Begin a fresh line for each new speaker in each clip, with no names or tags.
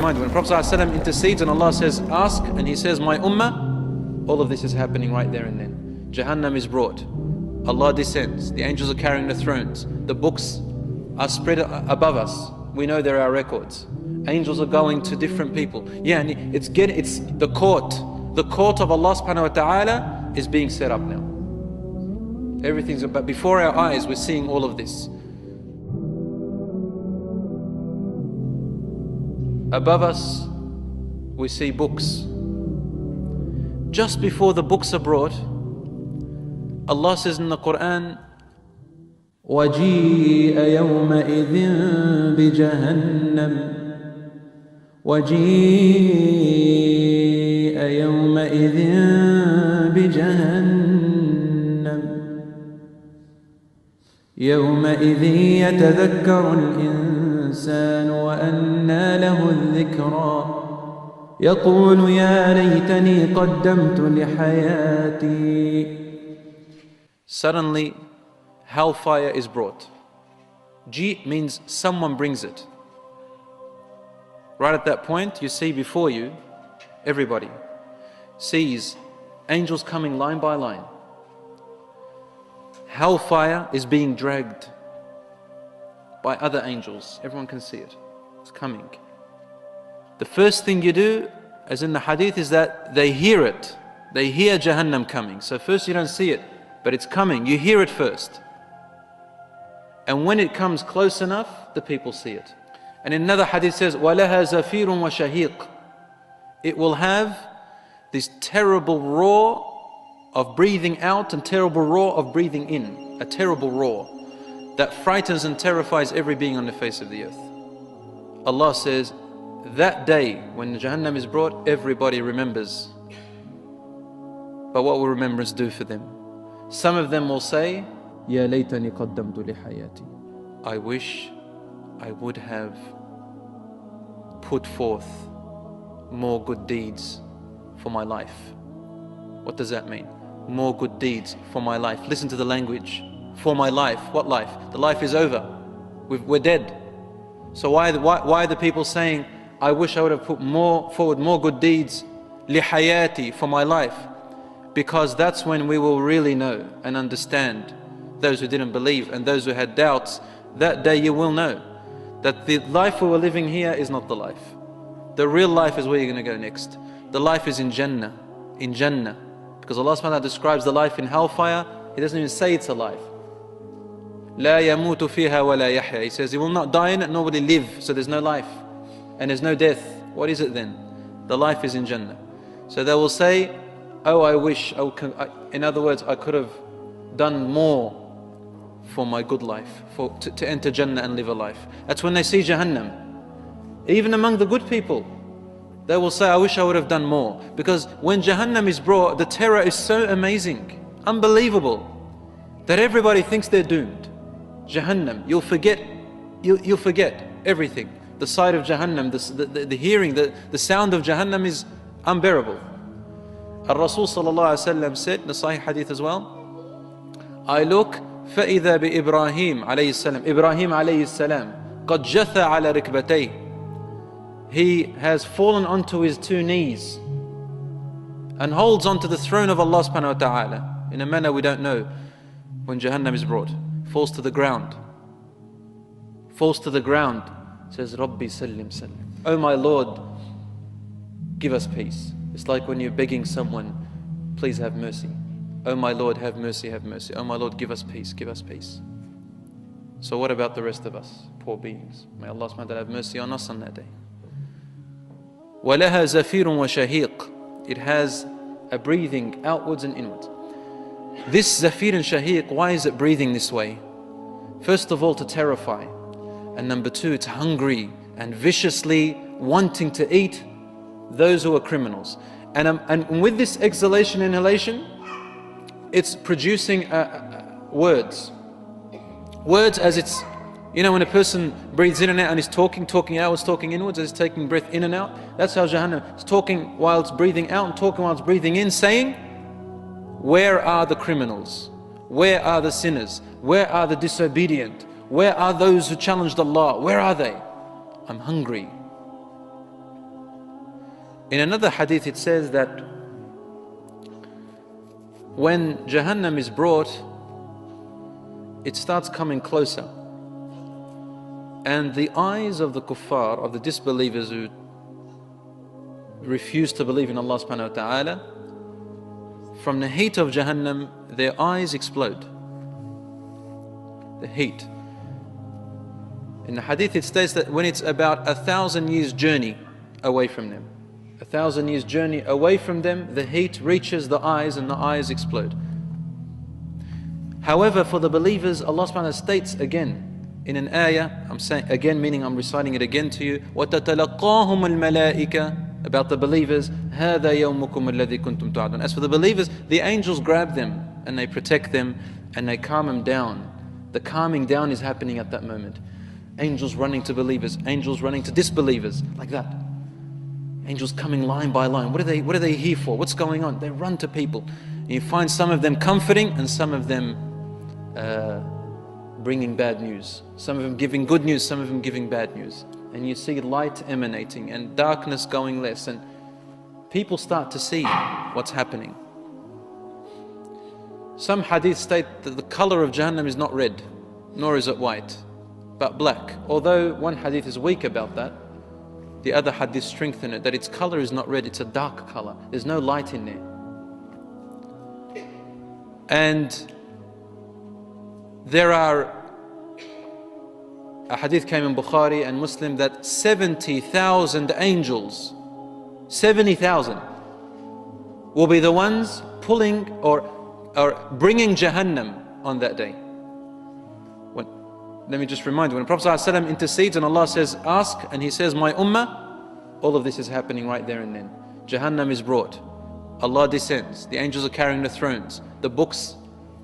mind you, when Prophet ﷺ intercedes and Allah says, ask, and he says, my ummah, all of this is happening right there and then. Jahannam is brought. Allah descends. The angels are carrying the thrones. The books are spread above us. We know there are records. Angels are going to different people. Yeah, and it's the court. The court of Allah subhanahu wa ta'ala is being set up now. Everything's about, before our eyes, we're seeing all of this. Above us, we see books. Just before the books are brought, Allah says in the Quran, وَجِيءَ يَوْمَئِذٍ بِجَهَنَّمَ وَجِيءَ يَوْمَئِذٍ بِجَهَنَّمَ يَوْمَئِذٍ يَتَذَكَّرُ الْإِنسَانُ وَأَنَّى لَهُ الذِّكْرَى يقول يا ليتني قدمت لحياتي. Suddenly, hellfire is brought. Ji means someone brings it. Right at that point, you see before you, everybody sees angels coming line by line. Hellfire is being dragged by other angels. Everyone can see it. It's coming. The first thing you do, as in the hadith, is that they hear it. They hear Jahannam coming. So first you don't see it, but it's coming. You hear it first. And when it comes close enough, the people see it. And in another hadith says, وَلَهَا زَفِيرٌ وَشَهِيقٌ. It will have this terrible roar of breathing out and terrible roar of breathing in. A terrible roar that frightens and terrifies every being on the face of the earth. Allah says, that day when Jahannam is brought, everybody remembers. But what will remembrance do for them? Some of them will say, يَا لَيْتَنِي قَدَّمْتُ لِحَيَاتِي. I wish I would have put forth more good deeds for my life. What does that mean? More good deeds for my life. Listen to the language. For my life. What life? The life is over. We're dead. So why are the people saying, I wish I would have put forward more good deeds, lihayati, for my life? Because that's when we will really know and understand, those who didn't believe and those who had doubts. That day you will know that the life we were living here is not the life. The real life is where you're going to go next. The life is in Jannah. In Jannah. Because Allah subhanahu wa ta'ala describes the life in hellfire, He doesn't even say it's a life. لا يموت فيها ولا يحيا. He says He will not die in it, nor will He live. So there's no life. And there's no death. What is it then? The life is in Jannah. So they will say, oh, I wish, in other words, I could have done more for my good life, to enter Jannah and live a life. That's when they see Jahannam. Even among the good people, they will say, I wish I would have done more. Because when Jahannam is brought, the terror is so amazing, unbelievable, that everybody thinks they're doomed. Jahannam, you'll forget everything. The sight of Jahannam, the hearing, the sound of Jahannam is unbearable. Al-Rasul sallallahu alayhi wa sallam said, the Sahih hadith as well, I look, فَإِذَا بِإِبْرَاهِيمَ alayhi salam, Ibrahim alayhi salam, قَدْ جَثَ عَلَى رِكْبَتَيْهِ. He has fallen onto his two knees and holds onto the throne of Allah subhanahu wa ta'ala in a manner we don't know. When Jahannam is brought, falls to the ground. Falls to the ground. Says, Rabbi sallim sallim. Oh my Lord, give us peace. It's like when you're begging someone, please have mercy. Oh my Lord, have mercy, have mercy. Oh my Lord, give us peace, give us peace. So what about the rest of us, poor beings? May Allah subhanahu wa ta'ala have mercy on us on that day. وَلَهَا زَفِيرٌ وَشَهِيقٌ. It has a breathing outwards and inwards. This zafir and shahiq, why is it breathing this way? First of all, to terrify. And number two, it's hungry and viciously wanting to eat those who are criminals. And with this exhalation, inhalation, it's producing words. Words as it's, you know, when a person breathes in and out and is talking outwards, talking inwards, as it's taking breath in and out, that's how Jahannam is talking while it's breathing out and talking while it's breathing in, saying, where are the criminals? Where are the sinners? Where are the disobedient? Where are those who challenged Allah? Where are they? I'm hungry. In another hadith it says that when Jahannam is brought, it starts coming closer. And the eyes of the kuffar, of the disbelievers who refuse to believe in Allah subhanahu wa ta'ala, from the heat of Jahannam, their eyes explode. The heat. In the hadith it states that when it's about 1,000 years journey away from them, 1,000 years journey away from them, the heat reaches the eyes and the eyes explode. However, for the believers, Allah subhanahu wa ta'ala states again in an ayah, I'm saying again, meaning I'm reciting it again to you, وَتَتَلَقَّاهُمُ الْمَلَائِكَةِ, about the believers, هَذَا يَوْمُكُمُ الَّذِي كُنْتُمْ تُعَدُونَ. As for the believers, the angels grab them and they protect them and they calm them down. The calming down is happening at that moment. Angels running to believers, angels running to disbelievers, like that. Angels coming line by line. What are they here for? What's going on? They run to people. And you find some of them comforting and some of them bringing bad news. Some of them giving good news, some of them giving bad news. And you see light emanating and darkness going less, and people start to see what's happening. Some hadith state that the color of Jahannam is not red, nor is it white, but black. Although one hadith is weak about that, the other hadith strengthen it, that its color is not red, it's a dark color. There's no light in there. And there are, a hadith came in Bukhari and Muslim that 70,000 angels, 70,000, will be the ones pulling or bringing Jahannam on that day. Let me just remind you, when the Prophet ﷺ intercedes and Allah says, ask, and he says, my ummah, all of this is happening right there and then. Jahannam is brought. Allah descends. The angels are carrying the thrones. The books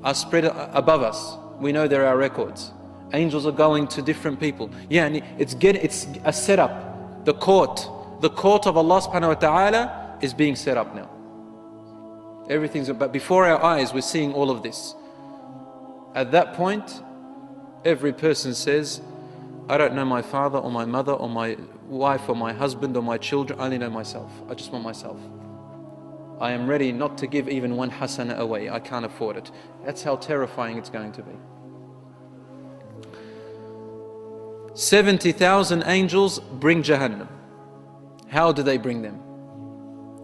are spread above us. We know there are records. Angels are going to different people. Yeah, and it's a setup. The court of Allah subhanahu wa ta'ala is being set up now. Everything's, but before our eyes we're seeing all of this. At that point, every person says, I don't know my father or my mother or my wife or my husband or my children, I only know myself. I just want myself. I am ready not to give even one hasana away. I can't afford it. That's how terrifying it's going to be. 70,000 angels bring Jahannam. How do they bring them?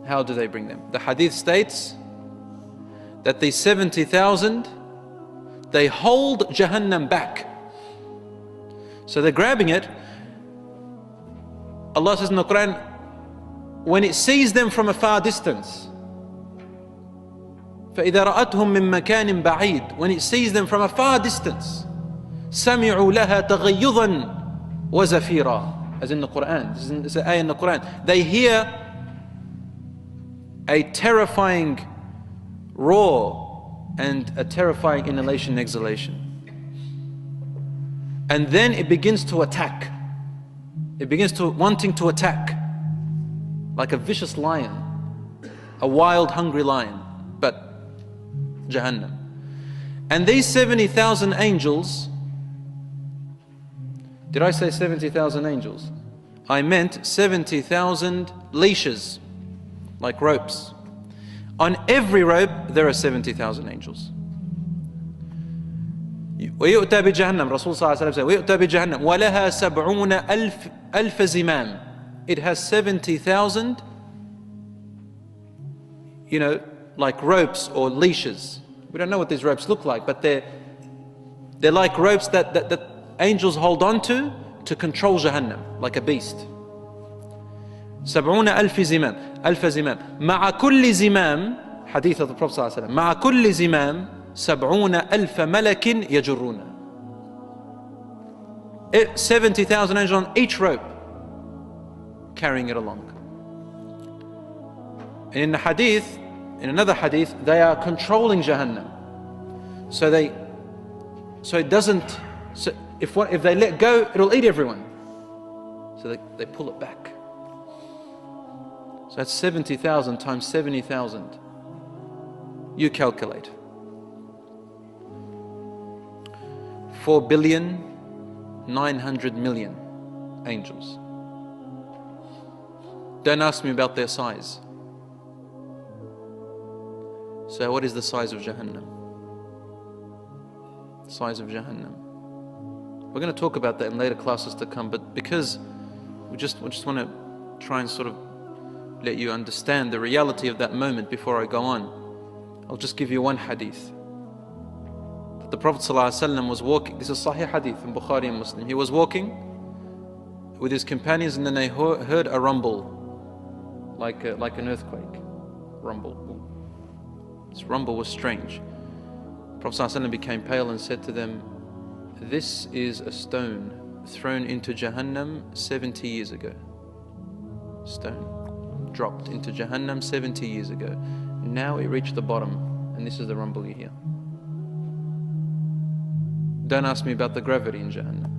How do they bring them? The hadith states that these 70,000, they hold Jahannam back. So they're grabbing it. Allah says in the Quran, when it sees them from a far distance, فَإِذَا رَأَتْهُمْ مِنْ مَكَانٍ بَعِيدٍ, when it sees them from a far distance, سَمِعُوا لَهَا تَغَيُّظًا وَزَفِيرًا, as in the Quran. This is an ayah in the Quran. They hear a terrifying roar and a terrifying inhalation and exhalation. And then it begins to attack. It begins to wanting to attack, like a vicious lion, a wild, hungry lion, but Jahannam. And these 70,000 angels, did I say 70,000 angels? I meant 70,000 leashes, like ropes. On every rope there are 70,000 angels. ويؤتى بجهنم, Rasul صلى الله عليه وسلم said, ويؤتى بجهنم ولها 70,000 زمام. It has 70,000, like ropes or leashes. We don't know what these ropes look like, but they're like ropes that angels hold on to control Jahannam, like a beast. 70,000 زمام, 1000 زمام. مع كل زمام, hadith of the Prophet صلى الله عليه وسلم, مع كل زمام 70,000 ملك يجرون. 70,000 angels on each rope, carrying it along. And in the hadith, in another hadith, they are controlling Jahannam. So it doesn't, if they let go, it'll eat everyone. So they pull it back. So that's 70,000 times 70,000. You calculate. 4,900,000,000 angels Don't ask me about their size. So what is the size of Jahannam? The size of Jahannam. We're going to talk about that in later classes to come, but because we just want to try and sort of let you understand the reality of that moment before I go on, I'll just give you one hadith. That the Prophet ﷺ was walking, this is Sahih hadith in Bukhari and Muslim. He was walking with his companions and then they heard a rumble, like an earthquake. Rumble. This rumble was strange. Prophet ﷺ became pale and said to them, "This is a stone thrown into Jahannam 70 years ago." Stone dropped into Jahannam 70 years ago. Now it reached the bottom, and this is the rumble you hear. Don't ask me about the gravity in Jahannam.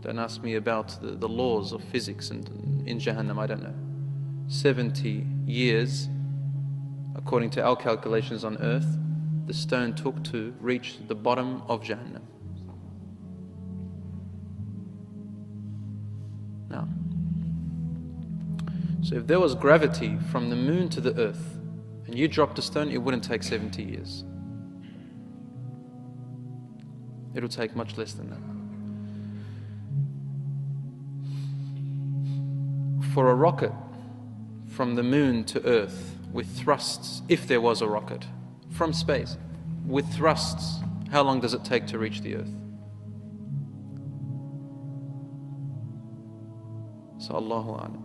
Don't ask me about the laws of physics in Jahannam, I don't know. 70 years, according to our calculations on earth, the stone took to reach the bottom of Jahannam. Now, so if there was gravity from the moon to the earth, and you dropped a stone, it wouldn't take 70 years. It'll take much less than that. For a rocket from the moon to earth with thrusts, if there was a rocket from space with thrusts, how long does it take to reach the earth? So Allahu A'lam.